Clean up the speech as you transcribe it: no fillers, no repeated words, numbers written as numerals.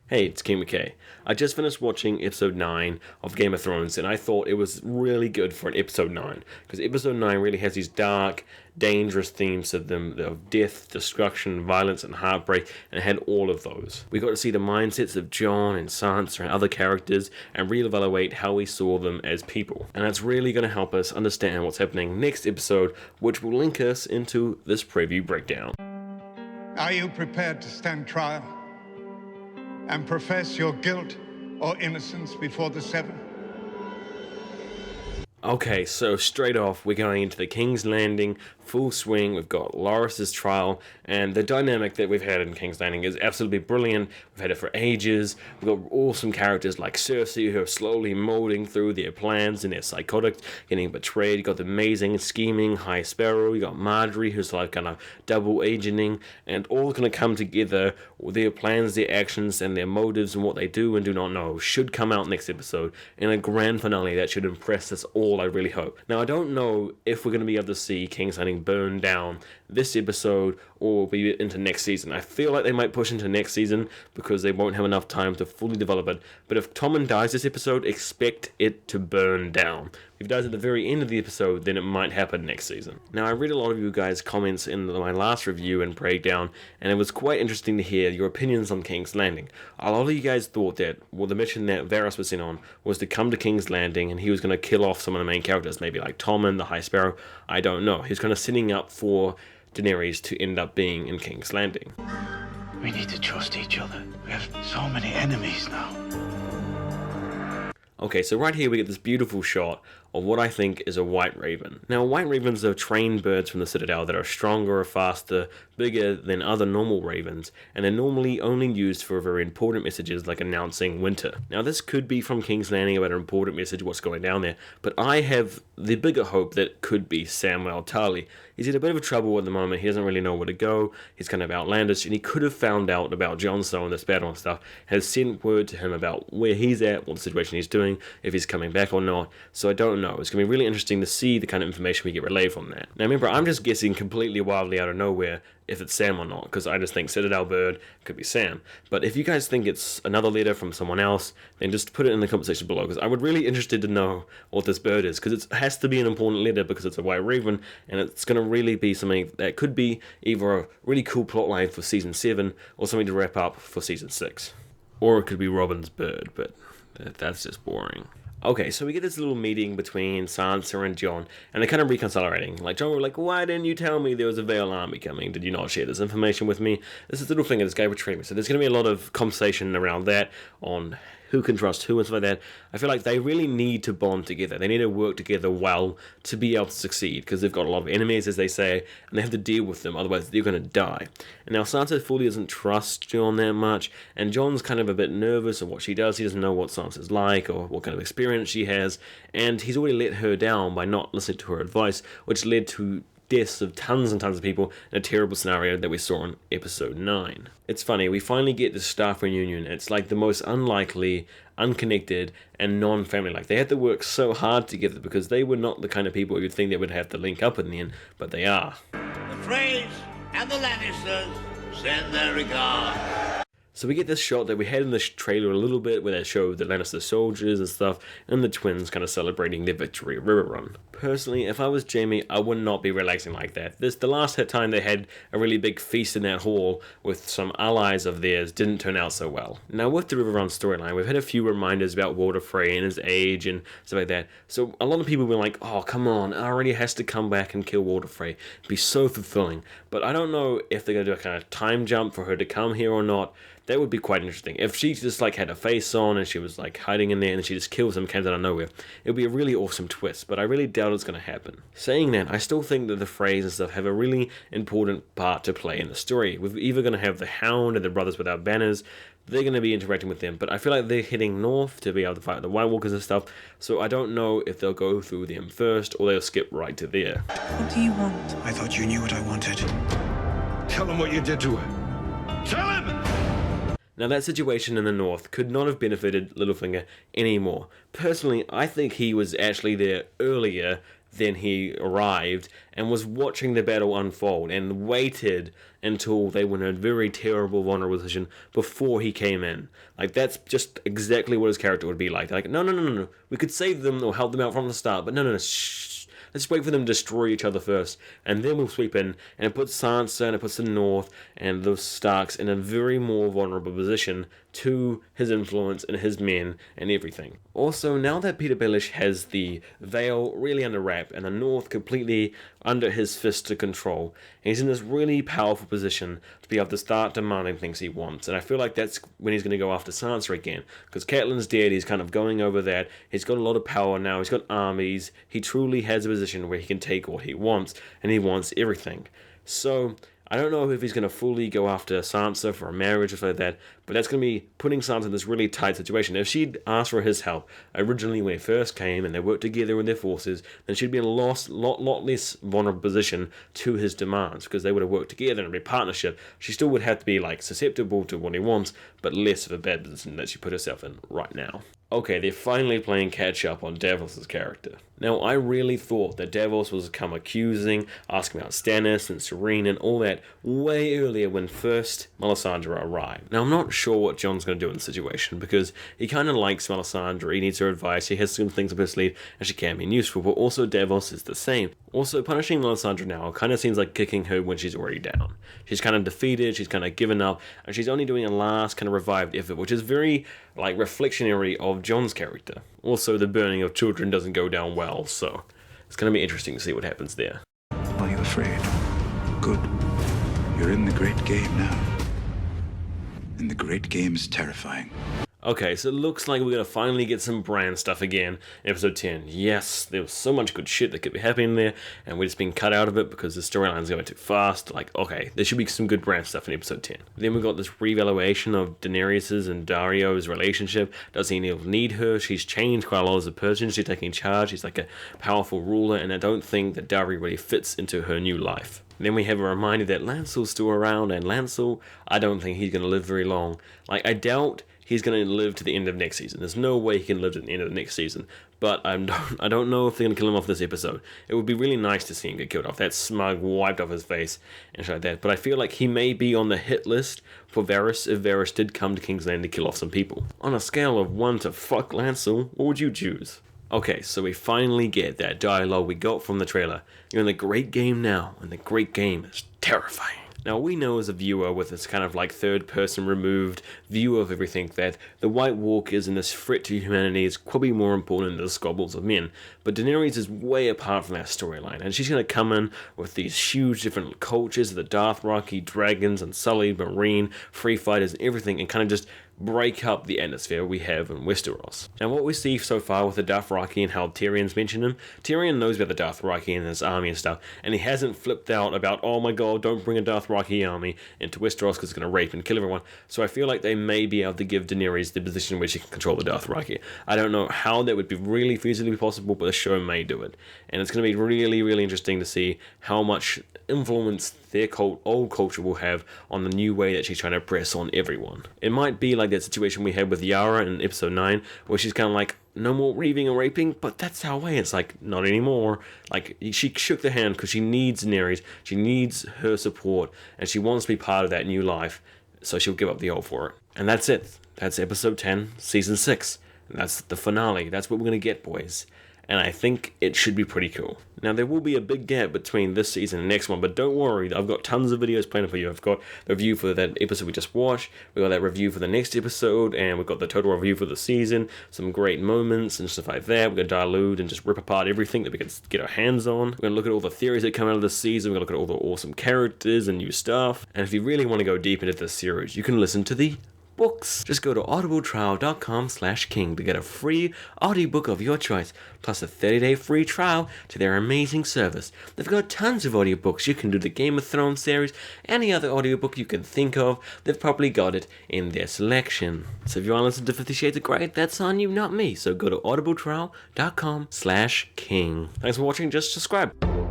Hey, it's King McKay. I just finished watching episode 9 of Game of Thrones, and I thought it was really good for an episode 9, because episode 9 really has these dark, dangerous themes of them, of death, destruction, violence, and heartbreak, and it had all of those. We got to see the mindsets of Jon and Sansa and other characters, and reevaluate how we saw them as people. And that's really going to help us understand what's happening next episode, which will link us into this preview breakdown. Are you prepared to stand trial and profess your guilt or innocence before the Seven? Okay, so straight off, we're going into the King's Landing, full swing. We've got Loras's trial, and the dynamic that we've had in King's Landing is absolutely brilliant. We've had it for ages. We've got awesome characters like Cersei, who are slowly molding through their plans and their psychotics, getting betrayed. You got the amazing, scheming High Sparrow. You got Marjorie, who's like kind of double agenting, and all going to come together. Their plans, their actions, and their motives, and what they do and do not know should come out next episode in a grand finale that should impress us all, I really hope. Now, I don't know if we're going to be able to see King's Landing burn down this episode or be into next season. I feel like they might push into next season because they won't have enough time to fully develop it. But if Tommen dies this episode, expect it to burn down. If he dies at the very end of the episode, then it might happen next season. Now, I read a lot of you guys' comments in my last review and breakdown, and it was quite interesting to hear your opinions on King's Landing. A lot of you guys thought that, well, the mission that Varys was in on was to come to King's Landing and he was going to kill off some of the main characters, maybe like Tommen, the High Sparrow, I don't know. He's kind of setting up for Daenerys to end up being in King's Landing. We need to trust each other. We have so many enemies now. Okay, so right here we get this beautiful shot of what I think is a white raven. Now, white ravens are trained birds from the Citadel that are stronger, faster, bigger than other normal ravens, and they're normally only used for very important messages like announcing winter. Now, this could be from King's Landing about an important message, what's going down there, but I have the bigger hope that it could be Samwell Tarly. He's in a bit of trouble at the moment. He doesn't really know where to go. He's kind of outlandish, and he could have found out about Jon Snow and this battle and stuff, has sent word to him about where he's at, what the situation he's doing, if he's coming back or not, so I don't know. It's going to be really interesting to see the kind of information we get relayed from that. Now remember, I'm just guessing completely wildly out of nowhere if it's Sam or not, because I just think Citadel Bird could be Sam. But if you guys think it's another letter from someone else, then just put it in the comment section below, because I would really interested to know what this bird is, because it has to be an important letter because it's a white raven, and it's going to really be something that could be either a really cool plotline for Season 7, or something to wrap up for Season 6. Or it could be Robin's bird, but that's just boring. Okay, so we get this little meeting between Sansa and Jon, and they're kind of reconciling. Like, Jon was like, why didn't you tell me there was a Vale army coming? Did you not share this information with me? This is Littlefinger, this guy betrayed me. So there's going to be a lot of conversation around that, on who can trust who and stuff like that. I feel like they really need to bond together. They need to work together well to be able to succeed, because they've got a lot of enemies, as they say, and they have to deal with them, otherwise they're going to die. And now Sansa fully doesn't trust Jon that much, and Jon's kind of a bit nervous of what she does. He doesn't know what Sansa's like, or what kind of experience she has, and he's already let her down by not listening to her advice, which led to deaths of tons and tons of people in a terrible scenario that we saw in episode 9. It's funny, we finally get this staff reunion. It's like the most unlikely, unconnected, and non-family like. They had to work so hard together because they were not the kind of people you'd think they would have to link up in the end, but they are. The Freys and the Lannisters send their regards. So we get this shot that we had in the trailer a little bit, where they show the Lannister soldiers and stuff, and the twins kind of celebrating their victory at Riverrun. Personally, if I was Jaime, I would not be relaxing like that. The last time they had a really big feast in that hall with some allies of theirs didn't turn out so well. Now with the Riverrun storyline, we've had a few reminders about Walder Frey and his age and stuff like that. So a lot of people were like, oh come on, Arya has to come back and kill Walder Frey. It'd be so fulfilling. But I don't know if they're going to do a kind of time jump for her to come here or not. That would be quite interesting. If she just like had a face on and she was like hiding in there and she just kills him, comes out of nowhere, it would be a really awesome twist, but I really doubt it's going to happen. Saying that, I still think that the Freys and stuff have a really important part to play in the story. We're either going to have the Hound and the Brothers Without Banners. They're going to be interacting with them, but I feel like they're heading north to be able to fight the White Walkers and stuff, so I don't know if they'll go through them first or they'll skip right to there. What do you want? I thought you knew what I wanted. Tell him what you did to her. Tell him! Now that situation in the north could not have benefited Littlefinger anymore. Personally, I think he was actually there earlier then he arrived and was watching the battle unfold and waited until they were in a very terrible, vulnerable position before he came in. Like, that's just exactly what his character would be like. They're like, no. We could save them or help them out from the start, but no. Shh. Let's wait for them to destroy each other first, and then we'll sweep in, and it puts Sansa and it puts the North and the Starks in a very more vulnerable position to his influence and his men and everything. Also, now that Peter Baelish has the Vale really under wrap and the North completely under his fist to control, he's in this really powerful position to be able to start demanding things he wants. And I feel like that's when he's going to go after Sansa again, because Catelyn's dead, he's kind of going over that, he's got a lot of power now, he's got armies, he truly has a position where he can take what he wants, and he wants everything. So I don't know if he's going to fully go after Sansa for a marriage or something like that, but that's going to be putting Sansa in this really tight situation. If she'd asked for his help originally when he first came and they worked together with their forces, then she'd be in a lot less vulnerable position to his demands, because they would have worked together and be a partnership. She still would have to be like susceptible to what he wants, but less of a bad position that she put herself in right now. Okay, they're finally playing catch up on Devos' character. Now, I really thought that Devos was come accusing, asking about Stannis and Serene and all that way earlier when first Melisandre arrived. Now, I'm not sure what Jon's going to do in the situation, because he kind of likes Melisandre, he needs her advice, he has some things up his sleeve, and she can be useful, but also Devos is the same. Also, punishing Melisandre now kind of seems like kicking her when she's already down. She's kind of defeated, she's kind of given up, and she's only doing a last kind of revived effort, which is very, like, reflectionary of Jon's character. Also, the burning of children doesn't go down well, so it's going to be interesting to see what happens there. Are you afraid? Good. You're in the great game now. And the great game is terrifying. Okay, so it looks like we're going to finally get some Bran stuff again in episode 10. Yes, there was so much good shit that could be happening there, and we're just being cut out of it because the storyline's going too fast. Like, okay, there should be some good Bran stuff in episode 10. Then we got this reevaluation of Daenerys' and Dario's relationship. Does he need her? She's changed quite a lot as a person. She's taking charge. She's like a powerful ruler, and I don't think that Dario really fits into her new life. Then we have a reminder that Lancel's still around, and Lancel, I don't think he's going to live very long. Like, I doubt he's going to live to the end of next season. There's no way he can live to the end of the next season. But I don't know if they're going to kill him off this episode. It would be really nice to see him get killed off. That smug wiped off his face and shit like that. But I feel like he may be on the hit list for Varys if Varys did come to King's Landing to kill off some people. On a scale of 1 to fuck Lancel, what would you choose? Okay, so we finally get that dialogue we got from the trailer. You're in the great game now, and the great game is terrifying. Now, we know as a viewer with this kind of like third-person removed view of everything that the White Walkers and this threat to humanity is probably more important than the squabbles of men. But Daenerys is way apart from that storyline, and she's going to come in with these huge different cultures, the Dothraki, dragons, and Sullied, Marine, free fighters, and everything, and kind of just break up the atmosphere we have in Westeros. And what we see so far with the Dothraki and how Tyrion's mentioned him, Tyrion knows about the Dothraki and his army and stuff, and he hasn't flipped out about, oh my god, don't bring a Dothraki army into Westeros because it's going to rape and kill everyone. So I feel like they may be able to give Daenerys the position where she can control the Dothraki. I don't know how that would be really feasibly possible, but the show may do it. And it's going to be really, really interesting to see how much influence their old culture will have on the new way that she's trying to press on everyone. It might be like that situation we had with Yara in episode 9, where she's kind of like, no more reaving and raping, but that's our way. It's like, not anymore. Like, she shook the hand because she needs Daenerys, she needs her support, and she wants to be part of that new life, so she'll give up the old for it. And that's it. That's episode 10, season 6. And that's the finale. That's what we're going to get, boys. And I think it should be pretty cool. Now, there will be a big gap between this season and the next one, but don't worry, I've got tons of videos planned for you. I've got the review for that episode we just watched, we've got that review for the next episode, and we've got the total review for the season, some great moments and stuff like that. We're going to dilute and just rip apart everything that we can get our hands on. We're going to look at all the theories that come out of this season, we're going to look at all the awesome characters and new stuff. And if you really want to go deep into this series, you can listen to the books. Just go to audibletrial.com/king to get a free audiobook of your choice, plus a 30-day free trial to their amazing service. They've got tons of audiobooks. You can do the Game of Thrones series, any other audiobook you can think of. They've probably got it in their selection. So if you want to listen to 50 Shades of Grey, that's on you, not me. So go to audibletrial.com/king. Thanks for watching. Just subscribe.